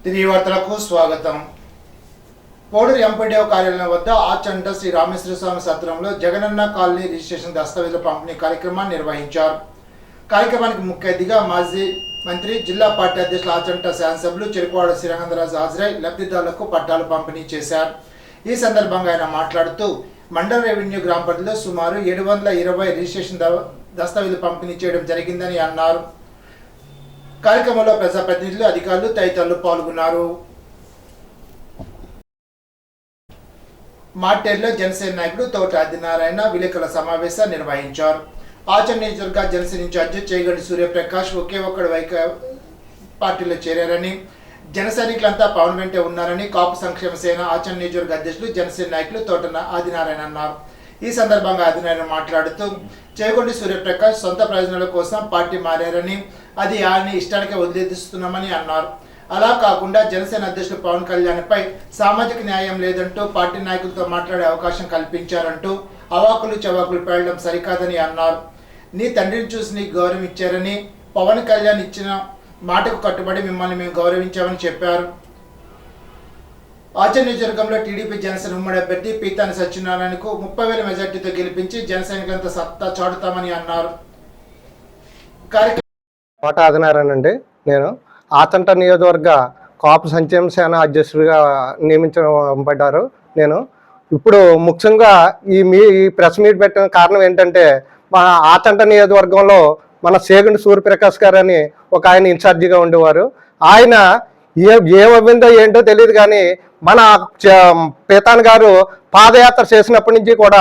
తిరిగి వార్తలకు స్వాగతం. పోడూరు ఎంపీడీఓ కార్యాలయం వద్ద ఆచంట శ్రీ రామేశ్వర స్వామి సత్రంలో జగనన్న కాలనీ రిజిస్ట్రేషన్ దస్తావేజుల పంపిణీ కార్యక్రమాన్ని నిర్వహించారు. కార్యక్రమానికి ముఖ్య అతిథిగా మాజీ మంత్రి, జిల్లా పార్టీ అధ్యక్షులు ఆచంట శాసనసభ్యులు చెరుకువాడ శ్రీరంగరాజు హాజరై లబ్ధిదారులకు పట్టాలు పంపిణీ చేశారు. ఈ సందర్భంగా ఆయన మాట్లాడుతూ మండల రెవెన్యూ గ్రామ పరిధిలో సుమారు 720 రిజిస్ట్రేషన్ దస్తావేజులు పంపిణీ చేయడం జరిగిందని అన్నారు. కార్యక్రమంలో ప్రజాప్రతినిధులు, అధికారులు తదితరులు పాల్గొన్నారు. మార్టేర్లో జనసేన నాయకుడు తోట ఆదినారాయణ విలేకరుల సమావేశాన్ని నిర్వహించారు. ఆచరణ నియోజకవర్గ జనసేన ఇన్ఛార్జి చేగండి సూర్యప్రకాష్ ఒకే ఒక్కడు పార్టీలో చేరారని, జన సైనికులంతా పవన్ వెంటే ఉన్నారని కాపు సంక్షేమ సేన ఆచరణ నియోజకవర్గ అధ్యక్షులు జనసేన నాయకులు తోట ఆదినారాయణ అన్నారు. ఈ సందర్భంగా ఆదినారాయణ మాట్లాడుతూ చేగొండి సూర్యప్రకాష్ సొంత ప్రయోజనాల కోసం పార్టీ మారారని, అది ఆయన ఇష్టానికే వదిలేస్తున్నామని అన్నారు. అలా కాకుండా జనసేన అధ్యక్షులు పవన్ కళ్యాణ్పై సామాజిక న్యాయం లేదంటూ పార్టీ నాయకులతో మాట్లాడే అవకాశం కల్పించారంటూ అవాకులు చవాకులు పేలడం సరికాదని అన్నారు. నీ తండ్రిని చూసి నీకు గౌరవం ఇచ్చారని, పవన్ కళ్యాణ్ ఇచ్చిన మాటకు కట్టుబడి మిమ్మల్ని మేము గౌరవించామని చెప్పారు. ఆచరణ నియోజకవర్గంలో టీడీపీ జనసేన ఉమ్మడి అభ్యర్థి పీతాని సత్యనారాయణకు 30,000 మెజార్టీతో గెలిపించి జనసైనికులంతా సత్తా చాటుతామని అన్నారు. తోట ఆదినారాయణ అండి. నేను ఆచంట నియోజకవర్గ కాపు సంక్షేమ సేన అధ్యక్షుడిగా నియమించబడ్డారు. నేను ఇప్పుడు ముఖ్యంగా ఈ ప్రెస్ మీట్ పెట్టిన కారణం ఏంటంటే, మా ఆచంట నియోజకవర్గంలో మన చేగండి సూర్యప్రకాష్ గారు అని ఒక ఆయన ఇన్ఛార్జిగా ఉండేవారు. ఆయన ఏమవ్విందో ఏంటో తెలియదు కానీ మన పీతాన్ గారు పాదయాత్ర చేసినప్పటి నుంచి కూడా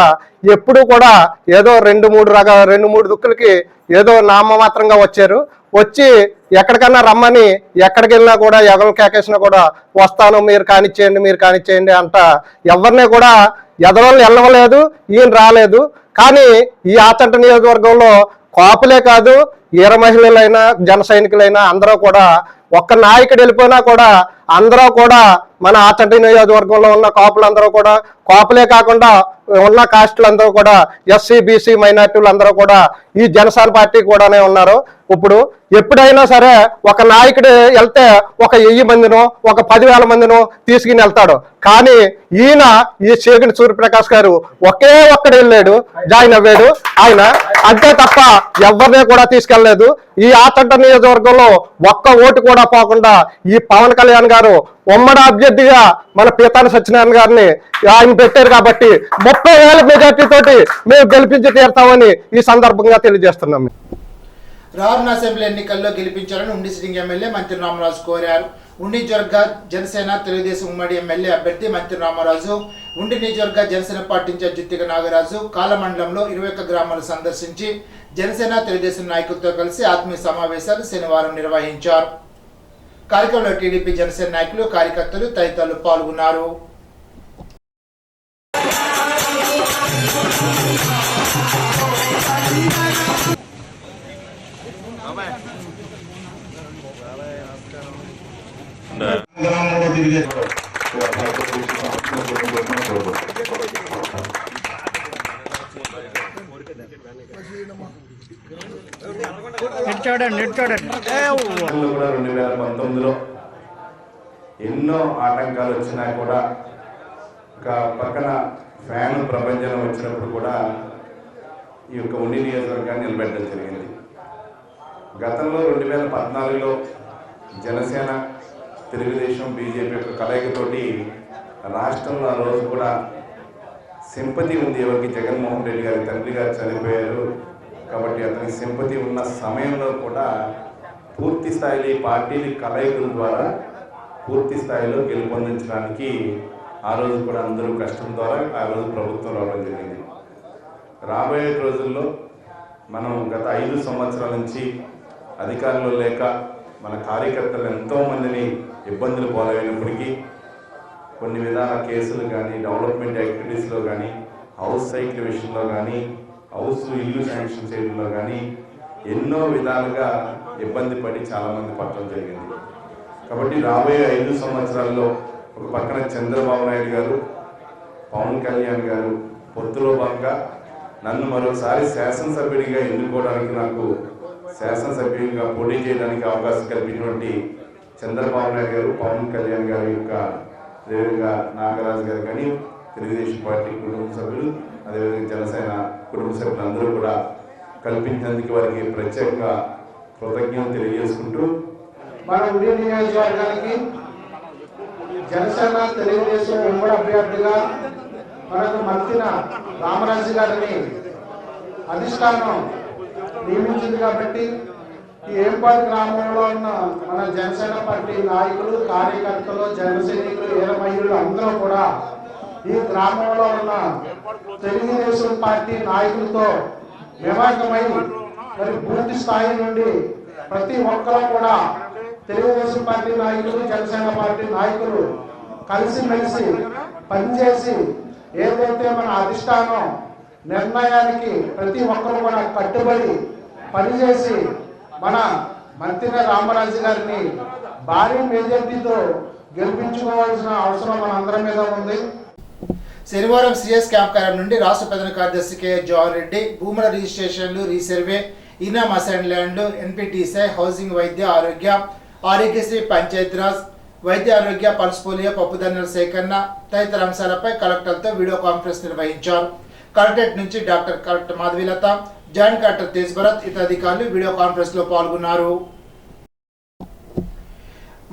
ఎప్పుడు కూడా ఏదో 2-3 దుక్కులకి ఏదో నామమాత్రంగా వచ్చారు. వచ్చి ఎక్కడికన్నా రమ్మని ఎక్కడికి వెళ్ళినా కూడా ఎవరిని కేకేసినా కూడా వస్తాను, మీరు కానిచ్చేయండి అంట ఎవరిని కూడా ఎదరోళ్ళు వెళ్ళలేదు, ఈయన రాలేదు. కానీ ఈ ఆచంట నియోజకవర్గంలో కాపులే కాదు, ఈర మహిళలైనా జన సైనికులైనా అందరూ కూడా ఒక్క నాయకుడు వెళ్ళిపోయినా కూడా అందరూ కూడా మన ఆచంట నియోజకవర్గంలో ఉన్న కాపులందరూ కూడా, కాపులే కాకుండా ఉన్న కాస్టులందరూ కూడా, ఎస్సీ బీసీ మైనార్టీలు అందరూ కూడా ఈ జనసేన పార్టీ కూడానే ఉన్నారు. ఇప్పుడు ఎప్పుడైనా సరే ఒక నాయకుడు వెళ్తే ఒక 1000 మందినో ఒక 10,000 మందినో తీసుకుని వెళ్తాడు. కానీ ఈయన ఈ చేగండి సూర్యప్రకాష్ గారు ఒకే ఒక్కడు వెళ్ళాడు, జాయిన్ అవ్వాడు ఆయన, అంతే తప్ప ఎవరిని కూడా తీసుకెళ్లలేదు. ఈ ఆచంట నియోజకవర్గంలో ఒక్క ఓటు కూడా పోకుండా ఈ పవన్ కళ్యాణ్ గారు ఉమ్మడి అభ్యర్థిగా మన పీతాని సత్యనారాయణ గారిని ఆయన పెట్టారు కాబట్టి 30,000 మెజార్టీ తోటి మేము గెలిపించి తీరుతామని ఈ సందర్భంగా తెలియజేస్తున్నాం. రానున్న అసెంబ్లీ ఎన్నికల్లో గెలిపించాలని ఉండి సిట్టింగ్ ఎమ్మెల్యే మంత్రి రామరాజు కోరారు. ఉండి నియోజకవర్గ జనసేన తెలుగుదేశం ఉమ్మడి ఎమ్మెల్యే అభ్యర్థి మంత్రి రామరాజు, ఉండి నియోజకవర్గ జనసేన పార్టీ ఇన్ఛార్జి జిత్తిక నాగరాజు కాలమండలంలో 21 గ్రామాలు సందర్శించి జనసేన తెలుగుదేశం నాయకులతో కలిసి ఆత్మీయ సమావేశాలు శనివారం నిర్వహించారు. కార్యక్రమంలో టీడీపీ జనసేన నాయకులు, కార్యకర్తలు తదితరులు పాల్గొన్నారు. చూడండి 2019లో ఎన్నో ఆటంకాలు వచ్చినా కూడా, ఒక పక్కన ఫ్యాన్ ప్రపంచం వచ్చినప్పుడు కూడా ఈ యొక్క ఉండి నియోజకవర్గాన్ని నిలబెట్టడం జరిగింది. గతంలో 2014లో జనసేన తెలుగుదేశం బీజేపీ యొక్క కలయికతోటి రాష్ట్రంలో ఆ రోజు కూడా సింపతి ఉంది. ఎవరికి? జగన్మోహన్ రెడ్డి గారి తండ్రి గారు చనిపోయారు కాబట్టి అతనికి సింపతి ఉన్న సమయంలో కూడా పూర్తి స్థాయిలో ఈ పార్టీల కలయికల ద్వారా పూర్తి స్థాయిలో గెలుపొందించడానికి ఆ రోజు కూడా అందరూ కష్టం ద్వారా ఆ రోజు ప్రభుత్వం రావడం జరిగింది. రాబోయే రోజుల్లో మనం గత 5 సంవత్సరాల నుంచి అధికారంలో లేక మన కార్యకర్తలు ఎంతోమందిని ఇబ్బందులు పాలైనప్పటికీ కొన్ని విధాల కేసులు కానీ, డెవలప్మెంట్ యాక్టివిటీస్లో కానీ, హౌస్ సైకిల్ విషయంలో కానీ, హౌస్ ఇల్లు శాంక్షన్ చేయడంలో కానీ ఎన్నో విధాలుగా ఇబ్బంది పడి చాలామంది పట్టడం జరిగింది. కాబట్టి రాబోయే 5 సంవత్సరాల్లో ఒక పక్కన చంద్రబాబు నాయుడు గారు, పవన్ కళ్యాణ్ గారు పొత్తులో భాగంగా నన్ను మరోసారి శాసనసభ్యుడిగా ఎన్నుకోవడానికి, నాకు శాసనసభ్యుడిగా పోటీ చేయడానికి అవకాశం కల్పించినటువంటి చంద్రబాబు నాయుడు గారు, పవన్ కళ్యాణ్ గారి యొక్క అదేవిధంగా నాగరాజు గారు కానీ, తెలుగుదేశం పార్టీ కుటుంబ సభ్యులు, అదేవిధంగా జనసేన కుటుంబ సభ్యులు అందరూ కూడా కల్పించినందుకు వారికి ప్రత్యేకంగా కృతజ్ఞతలు తెలియజేసుకుంటూ, మన ఉడి నియోజకవర్గానికి జనసేన తెలుగుదేశం ఉమ్మడి అభ్యర్థిగా మనకు మర్తిన రామరాజు గారిని అధిష్టానం నియమించింది కాబట్టి ఈ ఏంపాడు గ్రామంలో ఉన్న మన జనసేన పార్టీ నాయకులు, కార్యకర్తలు, జన సైనికులు, ఏరమయ్యులు అందరూ కూడా ఈ గ్రామంలో ఉన్న తెలుగుదేశం పార్టీ నాయకులతో వివాహమై మరి పూర్తి స్థాయి నుండి ప్రతి ఒక్కరూ కూడా తెలుగుదేశం పార్టీ నాయకులు, జనసేన పార్టీ నాయకులు కలిసిమెలిసి పనిచేసి ఏదైతే మన అధిష్టానం నిర్ణయానికి ప్రతి ఒక్కరు కూడా కట్టుబడి పనిచేసి మన మంత్రి రామరాజు గారిని భారీ మెజార్టీతో గెలిపించుకోవాల్సిన అవసరం మన అందరి మీద ఉంది. శనివారం సిఎస్ క్యాంప్ కార్యాలయం నుండి రాష్ట్ర ప్రధాన కార్యదర్శి కె జవహర్ రెడ్డి భూముల రిజిస్ట్రేషన్లు, రీసర్వే, ఇనామ్ అసైన్ ల్యాండ్లు, ఎన్పిటిసిఐ, హౌసింగ్, వైద్య ఆరోగ్య, ఆరోగ్యశ్రీ, పంచాయతీరాజ్, వైద్య ఆరోగ్య, పల్స్ పోలియో, పప్పుధాన్యాల సేకరణ తదితర అంశాలపై కలెక్టర్లతో వీడియో కాన్ఫరెన్స్ నిర్వహించారు. కలెక్టరేట్ నుంచి collector Madhavilatha, joint collector Tej Bharat ఇతర అధికారులు వీడియో కాన్ఫరెన్స్ లో పాల్గొన్నారు.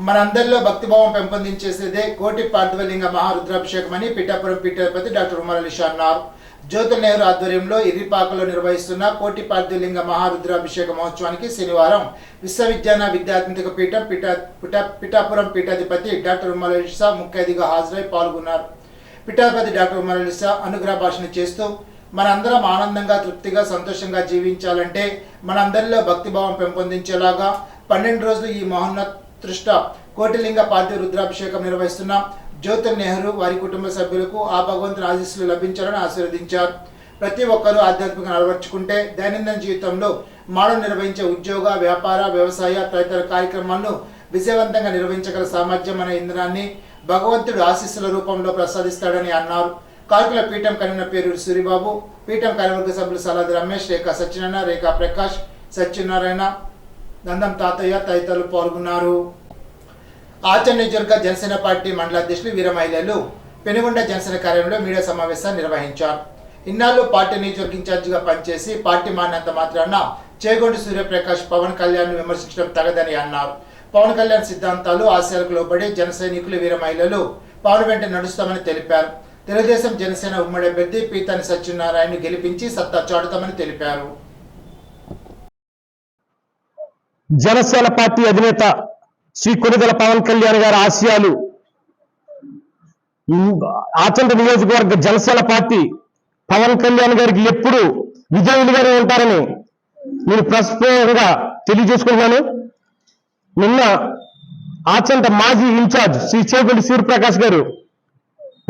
మనందరిలో భక్తిభావం పెంపొందించేసేదే కోటి పార్థివలింగ మహారుద్రాభిషేకం అని పిఠాపురం పీఠాధిపతి డాక్టర్ ఉమర్ అలీ షా అన్నారు. జ్యోతుల నెహ్రూ ఆధ్వర్యంలో ఇర్రిపాకలో నిర్వహిస్తున్న కోటి పార్థివలింగ మహారుద్రాభిషేక మహోత్సవానికి శనివారం విశ్వవిద్యాలయ విద్యాత్మిక పీఠం పిఠాపురం పీఠాధిపతి డాక్టర్ ఉమర్ అలీ షా ముఖ్య అతిథిగా హాజరై పాల్గొన్నారు. పీఠాధిపతి డాక్టర్ ఉమర్ అలీ షా అనుగ్రహ భాషణ చేస్తూ మనందరం ఆనందంగా, తృప్తిగా, సంతోషంగా జీవించాలంటే మనందరిలో భక్తిభావం పెంపొందించేలాగా 12 రోజులు ఈ మహోన్నతృష్ట కోటిలింగ పార్థివ రుద్రాభిషేకం నిర్వహిస్తున్న జ్యోతుల నెహ్రూ వారి కుటుంబ సభ్యులకు ఆ భగవంతుని ఆశీస్సులు లభించాలని ఆశీర్వదించారు. ప్రతి ఒక్కరూ ఆధ్యాత్మికంగా అలవర్చుకుంటే దైనందిన జీవితంలో మానవ నిర్వహించే ఉద్యోగ, వ్యాపార, వ్యవసాయ తదితర కార్యక్రమాలను విజయవంతంగా నిర్వహించగల సామర్థ్యం అనే ఇంధనాన్ని భగవంతుడు ఆశీస్సుల రూపంలో ప్రసాదిస్తాడని అన్నారు. కాకుల పీఠం కన్వీనర్ పేరూరు సూరిబాబు, పీఠం కార్యవర్గ సభ్యులు సలాది రమేష్, రేఖా సత్యనారాయణ, రేఖా ప్రకాష్, సత్యనారాయణ, నందం తాతయ్య తదితరులు పాల్గొన్నారు. ఆచరణ నియోజకవర్గ జనసేన పార్టీ మండల అధ్యక్షులు వీరమహిళలు పెనుగొండ జనసేన కార్యాలయంలో మీడియా సమావేశాన్ని నిర్వహించారు. ఇన్నాళ్ళు పార్టీ నియోజకవర్గ ఇన్ఛార్జిగా పనిచేసి పార్టీ మారినంత మాత్రాన చేగొండ సూర్యప్రకాష్ పవన్ కళ్యాణ్ విమర్శించడం తగదని అన్నారు. పవన్ కళ్యాణ్ సిద్ధాంతాలు, ఆశయాలకు లోబడి జన సైనికులు, వీరమహిళలు పవన్ వెంట నడుస్తామని తెలిపారు. తెలుగుదేశం జనసేన ఉమ్మడి అభ్యర్థి పీతాని సత్యనారాయణ గెలిపించి సత్తా చాటుతామని తెలిపారు. జనసేన పార్టీ అధినేత శ్రీ కొనిదెల పవన్ కళ్యాణ్ గారి ఆశయాలు ఆచంట నియోజకవర్గ జనసేన పార్టీ పవన్ కళ్యాణ్ గారికి ఎప్పుడు విజయులుగానే ఉంటారని నేను ప్రస్ఫుటంగా తెలియజేసుకుంటున్నాను. నిన్న ఆచంట మాజీ ఇన్ఛార్జ్ శ్రీ చేగొండి సూర్యప్రకాష్ గారు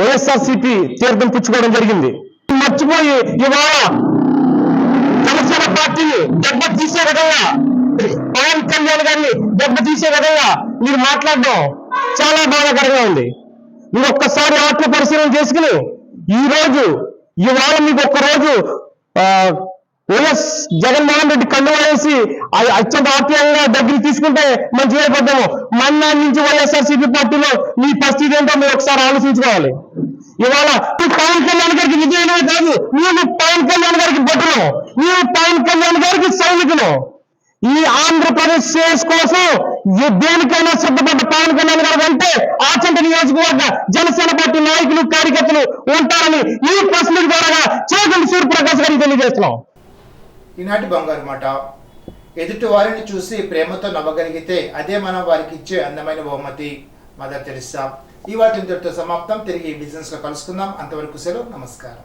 వైఎస్ఆర్సీపీ తీర్థం పుచ్చుకోవడం జరిగింది. మర్చిపోయి ఇవాళ జనసేన పార్టీని దెబ్బతీసే విధంగా, పవన్ కళ్యాణ్ గారిని దెబ్బతీసే విధంగా మీరు మాట్లాడడం చాలా బాధాకరంగా ఉంది. మీరు ఒక్కసారి ఆత్మ పరిశీలన చేసుకుని ఇవాళ మీకు ఒక్కరోజు వైఎస్ జగన్మోహన్ రెడ్డి కళ్ళు వేసి అత్యంత ఆత్మీయంగా దగ్గర తీసుకుంటే మంచిగా అయిపోతాము. మన్నాటి నుంచి వైఎస్ఆర్సీపీ పార్టీలో మీ పరిస్థితి ఏంటో మీరు ఒకసారి ఆలోచించుకోవాలి. ఇవాళ పవన్ కళ్యాణ్ గారికి విజయమే కాదు, మేము పవన్ కళ్యాణ్ గారికి భద్రం, మేము పవన్ కళ్యాణ్ గారికి సైనికులు. ఈ ఆంధ్రప్రదేశ్ కోసం దేనికైనా సిద్ధపడ్డ పవన్ కళ్యాణ్ గారు అంటే ఆచంట నియోజకవర్గ జనసేన పార్టీ నాయకులు, కార్యకర్తలు ఉంటారని ఈ ప్రశ్న ద్వారా చేగొండి సూర్యప్రకాష్ గారికి తెలియజేస్తున్నాం. ఈనాటి బంగారు మాట, ఎదుటి వారిని చూసి ప్రేమతో నవ్వగలిగితే అదే మనం వారికి ఇచ్చే అందమైన బహుమతి. Mother Teresa. ఈ వాటి ఇంతటితో సమాప్తం. తిరిగి బిజినెస్ లో కలుసుకుందాం. అంతవరకు సెలవు. నమస్కారం.